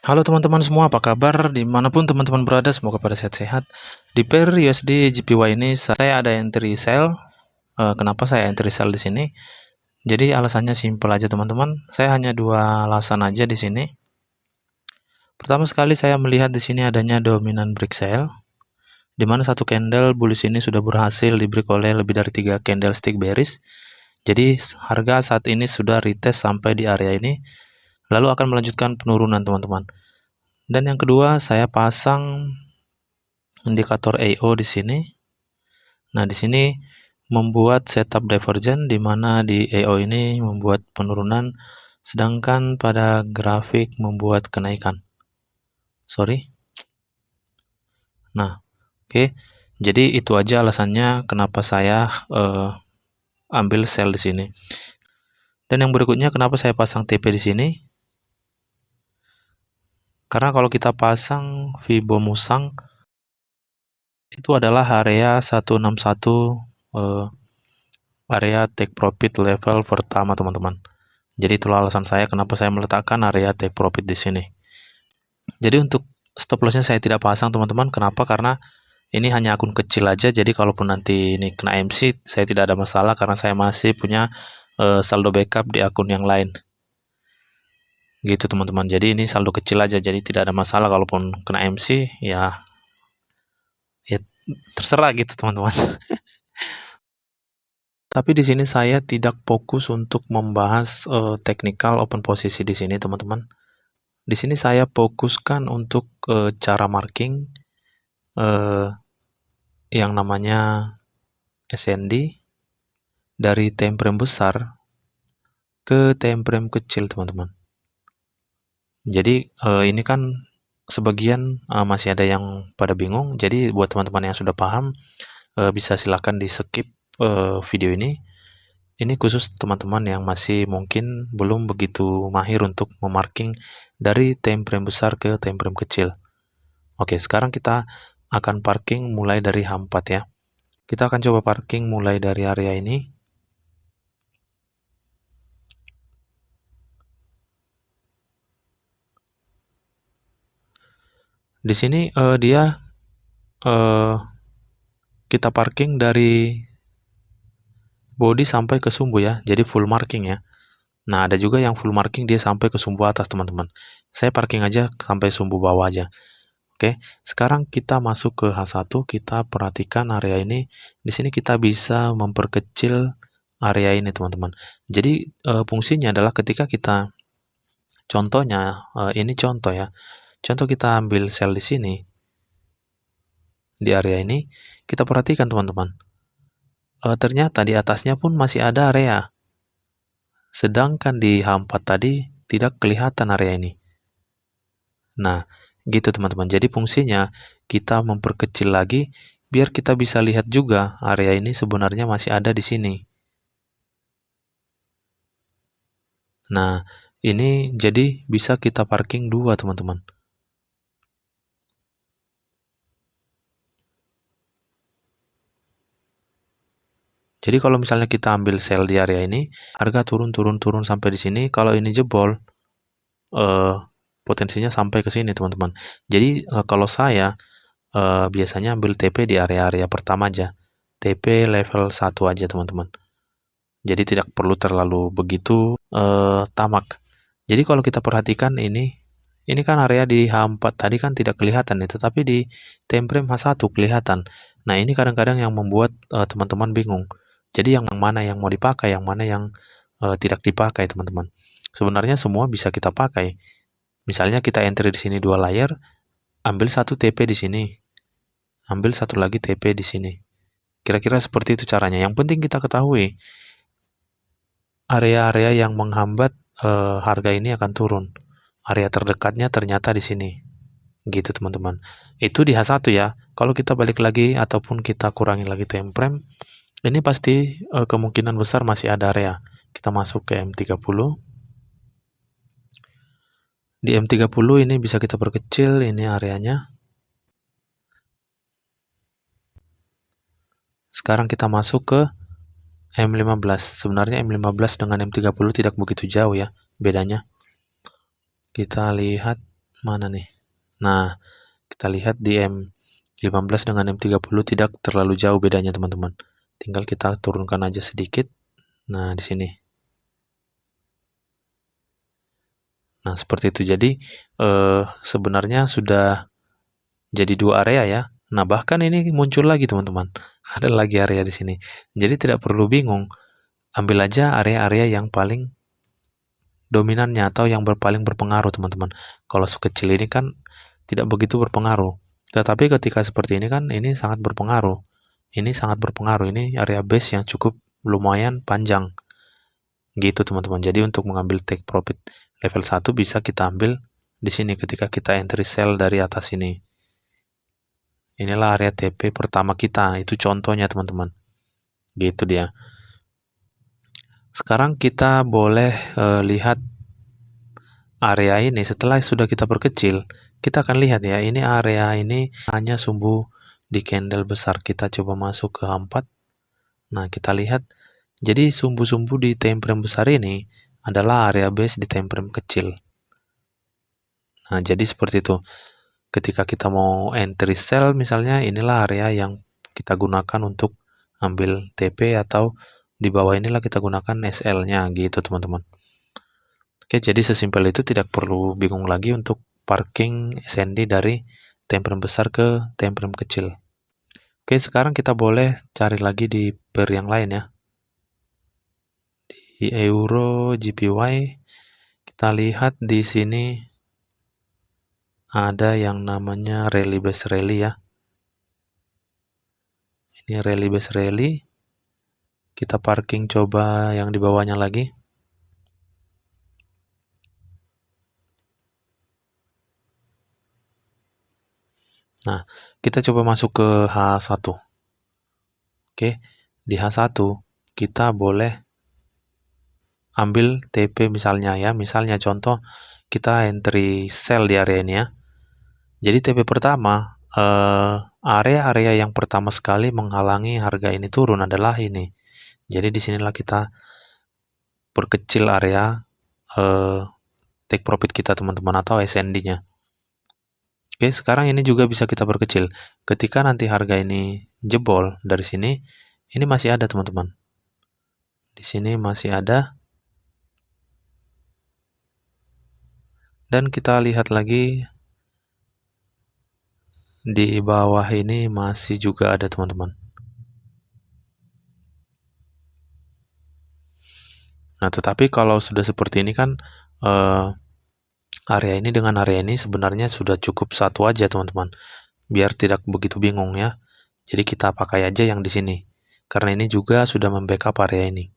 Halo teman-teman semua, apa kabar? Dimanapun teman-teman berada, semoga pada sehat-sehat. Di pair USD JPY ini saya ada entry sell. Kenapa saya entry sell di sini? Jadi alasannya simpel aja teman-teman. Saya hanya dua alasan aja di sini. Pertama sekali saya melihat di sini adanya dominan break sell, di mana satu candle bullish ini sudah berhasil di break oleh lebih dari 3 candlestick bearish. Jadi harga saat ini sudah retest sampai di area ini, lalu akan melanjutkan penurunan teman-teman. Dan yang kedua, saya pasang indikator AO di sini. Nah, di sini membuat setup divergent, di mana di AO ini membuat penurunan, sedangkan pada grafik membuat kenaikan. Nah, oke. Jadi itu aja alasannya kenapa saya ambil sell di sini. Dan yang berikutnya, kenapa saya pasang TP di sini? Karena kalau kita pasang Fibo Musang, itu adalah area 161, area take profit level pertama teman-teman. Jadi itulah alasan saya kenapa saya meletakkan area take profit di sini. Jadi untuk stop lossnya saya tidak pasang teman-teman. Kenapa? Karena ini hanya akun kecil aja. Jadi kalaupun nanti ini kena MC, saya tidak ada masalah karena saya masih punya saldo backup di akun yang lain. Gitu teman-teman. Jadi ini saldo kecil aja. Jadi tidak ada masalah kalaupun kena MC, ya terserah gitu teman-teman. Tapi di sini saya tidak fokus untuk membahas technical open posisi di sini, teman-teman. Di sini saya fokuskan untuk cara marking yang namanya SND dari time frame besar ke time frame kecil, teman-teman. Jadi ini kan sebagian masih ada yang pada bingung. Jadi buat teman-teman yang sudah paham, bisa silakan di skip video ini. Ini khusus teman-teman yang masih mungkin belum begitu mahir untuk memarking dari time frame besar ke time frame kecil. Oke, sekarang kita akan parking mulai dari H4 ya. Kita akan coba parking mulai dari area ini. Di sini kita parking dari body sampai ke sumbu ya, jadi full marking ya. Nah, ada juga yang full marking dia sampai ke sumbu atas teman-teman. Saya parking aja sampai sumbu bawah aja. Oke, sekarang kita masuk ke H1, kita perhatikan area ini. Di sini kita bisa memperkecil area ini teman-teman. Jadi fungsinya adalah ketika kita, contohnya ini contoh ya. Contoh kita ambil sell di sini, di area ini, kita perhatikan teman-teman. Ternyata di atasnya pun masih ada area. Sedangkan di H4 tadi tidak kelihatan area ini. Nah, gitu teman-teman. Jadi fungsinya kita memperkecil lagi biar kita bisa lihat juga area ini sebenarnya masih ada di sini. Nah, ini jadi bisa kita parking dua teman-teman. Jadi kalau misalnya kita ambil sell di area ini, harga turun sampai di sini. Kalau ini jebol, potensinya sampai ke sini teman-teman. Jadi kalau saya biasanya ambil TP di area-area pertama aja. TP level 1 aja teman-teman. Jadi tidak perlu terlalu begitu tamak. Jadi kalau kita perhatikan ini kan area di H4 tadi kan tidak kelihatan itu, tapi di time frame H1 kelihatan. Nah, ini kadang-kadang yang membuat teman-teman bingung. Jadi yang mana yang mau dipakai, yang mana yang tidak dipakai, teman-teman. Sebenarnya semua bisa kita pakai. Misalnya kita entry di sini 2 layer, ambil satu TP di sini, ambil satu lagi TP di sini. Kira-kira seperti itu caranya. Yang penting kita ketahui area-area yang menghambat harga ini akan turun. Area terdekatnya ternyata di sini. Gitu teman-teman. Itu di H1 ya. Kalau kita balik lagi ataupun kita kurangi lagi time frame, ini pasti kemungkinan besar masih ada area. Kita masuk ke M30. Di M30 ini bisa kita perkecil ini areanya. Sekarang kita masuk ke M15. Sebenarnya M15 dengan M30 tidak begitu jauh ya bedanya. Kita lihat Mana nih? Nah, kita lihat di M15 dengan M30 tidak terlalu jauh bedanya, teman-teman. Tinggal kita turunkan aja sedikit. Nah, di sini. Nah, seperti itu. Jadi, sebenarnya sudah jadi dua area ya. Nah, bahkan ini muncul lagi, teman-teman. Ada lagi area di sini. Jadi, tidak perlu bingung. Ambil aja area-area yang paling dominannya atau yang paling berpengaruh, teman-teman. Kalau sekecil ini kan tidak begitu berpengaruh. Tetapi ketika seperti ini kan ini sangat berpengaruh. Ini sangat berpengaruh. Ini area base yang cukup lumayan panjang. Gitu, teman-teman. Jadi untuk mengambil take profit level 1 bisa kita ambil di sini ketika kita entry sell dari atas ini. Inilah area TP pertama kita. Itu contohnya, teman-teman. Gitu dia. Sekarang kita boleh lihat area ini. Setelah sudah kita perkecil, kita akan lihat ya, ini area ini hanya sumbu di candle besar. Kita coba masuk ke H4. Nah, kita lihat. Jadi sumbu-sumbu di time frame besar ini adalah area base di time frame kecil. Nah, jadi seperti itu. Ketika kita mau entry sell misalnya, inilah area yang kita gunakan untuk ambil TP, atau di bawah inilah kita gunakan SL-nya gitu, teman-teman. Oke, jadi sesimpel itu, tidak perlu bingung lagi untuk parking SND dari time frame besar ke time frame kecil. Oke, sekarang kita boleh cari lagi di pair yang lain ya. Di Euro JPY, kita lihat di sini ada yang namanya rally base rally ya. Ini rally base rally. Kita parking coba yang di bawahnya lagi. Nah, kita coba masuk ke H1. Oke, di H1 kita boleh ambil TP misalnya ya. Misalnya contoh kita entry sell di area ini ya. Jadi TP pertama, area-area yang pertama sekali menghalangi harga ini turun adalah ini. Jadi disinilah kita perkecil area take profit kita, teman-teman, atau SND-nya. Oke, sekarang ini juga bisa kita perkecil. Ketika nanti harga ini jebol dari sini, ini masih ada, teman-teman. Di sini masih ada. Dan kita lihat lagi di bawah ini masih juga ada, teman-teman. Nah, tetapi kalau sudah seperti ini kan area ini dengan area ini sebenarnya sudah cukup satu aja, teman-teman. Biar tidak begitu bingung ya. Jadi kita pakai aja yang di sini. Karena ini juga sudah membackup area ini.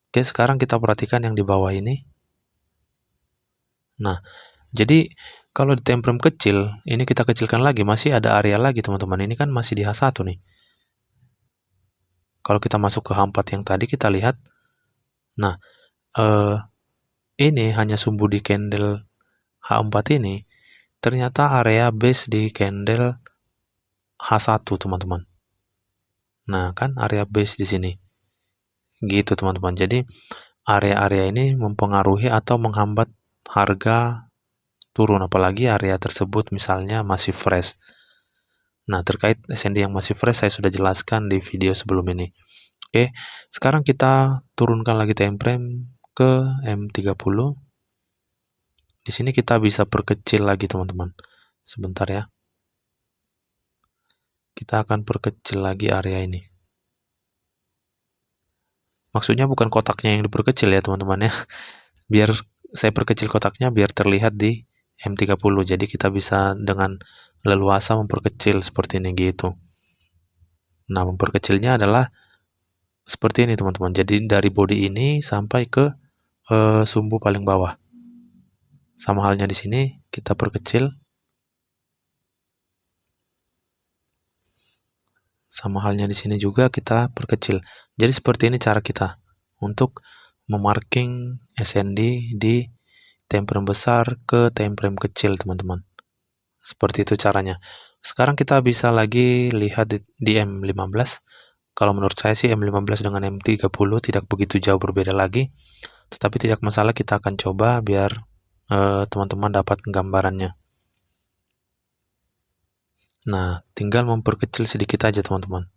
Oke, sekarang kita perhatikan yang di bawah ini. Nah, jadi kalau di time frame kecil, ini kita kecilkan lagi, masih ada area lagi, teman-teman. Ini kan masih di H1 nih. Kalau kita masuk ke H4 yang tadi, kita lihat. Nah, ini hanya sumbu di candle H4 ini. Ternyata area base di candle H1, teman-teman. Nah, kan area base di sini. Gitu, teman-teman. Jadi, area-area ini mempengaruhi atau menghambat harga turun, apalagi area tersebut misalnya masih fresh. Nah, terkait SND yang masih fresh saya sudah jelaskan di video sebelum ini. Oke, sekarang kita turunkan lagi time frame ke M30. Di sini kita bisa perkecil lagi, teman-teman. Sebentar ya. Kita akan perkecil lagi area ini. Maksudnya bukan kotaknya yang diperkecil ya, teman-teman ya. Biar saya perkecil kotaknya biar terlihat di M30. Jadi kita bisa dengan leluasa memperkecil seperti ini gitu. Nah, memperkecilnya adalah seperti ini, teman-teman. Jadi dari body ini sampai ke sumbu paling bawah. Sama halnya di sini kita perkecil. Sama halnya di sini juga kita perkecil. Jadi seperti ini cara kita untuk memarking SND di time frame besar ke time frame kecil, teman-teman. Seperti itu caranya. Sekarang kita bisa lagi lihat di M15. Kalau menurut saya sih M15 dengan M30 tidak begitu jauh berbeda lagi. Tetapi tidak masalah, kita akan coba biar teman-teman dapat gambarannya. Nah, tinggal memperkecil sedikit aja teman-teman.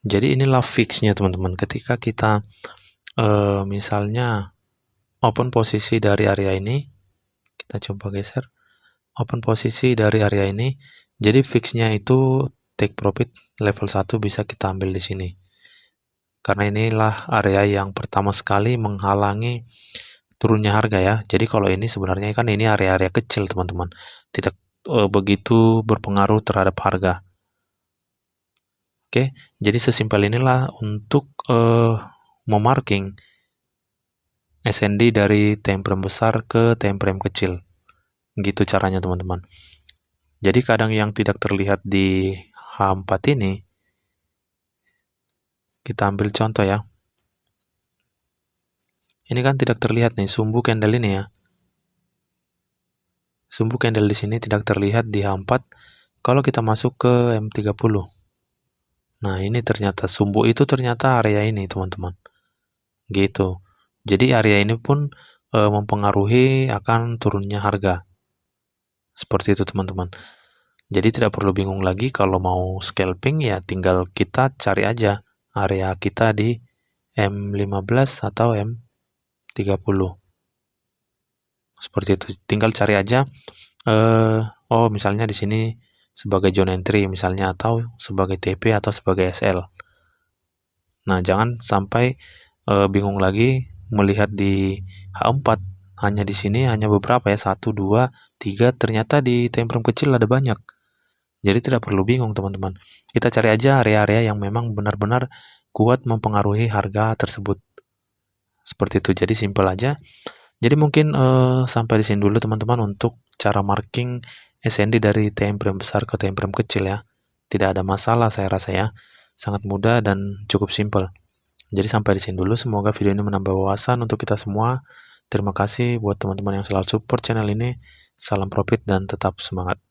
Jadi inilah fixnya teman-teman. Ketika kita misalnya open posisi dari area ini, kita coba geser. Open posisi dari area ini, jadi fixnya itu take profit level 1 bisa kita ambil di sini. Karena inilah area yang pertama sekali menghalangi turunnya harga ya. Jadi kalau ini sebenarnya kan ini area-area kecil teman-teman. Tidak begitu berpengaruh terhadap harga. Oke, jadi sesimpel inilah untuk memarking SND dari time frame besar ke time frame kecil. Gitu caranya teman-teman. Jadi kadang yang tidak terlihat di H4 ini, kita ambil contoh ya. Ini kan tidak terlihat nih, sumbu candle ini ya. Sumbu candle di sini tidak terlihat di H4 kalau kita masuk ke M30. Nah, ini ternyata sumbu itu ternyata area ini, teman-teman. Gitu. Jadi area ini pun mempengaruhi akan turunnya harga. Seperti itu, teman-teman. Jadi tidak perlu bingung lagi kalau mau scalping ya tinggal kita cari aja area kita di M15 atau M30. Seperti itu. Tinggal cari aja oh misalnya di sini sebagai zone entry misalnya atau sebagai TP atau sebagai SL. Nah, jangan sampai bingung lagi melihat di H4 hanya di sini hanya beberapa ya 1 2 3 ternyata di time frame kecil ada banyak. Jadi tidak perlu bingung teman-teman. Kita cari aja area-area yang memang benar-benar kuat mempengaruhi harga tersebut. Seperti itu. Jadi simpel aja. Jadi mungkin sampai di sini dulu teman-teman untuk cara marking SND dari time frame besar ke time frame kecil ya. Tidak ada masalah saya rasa ya. Sangat mudah dan cukup simpel. Jadi sampai di sini dulu. Semoga video ini menambah wawasan untuk kita semua. Terima kasih buat teman-teman yang selalu support channel ini. Salam profit dan tetap semangat.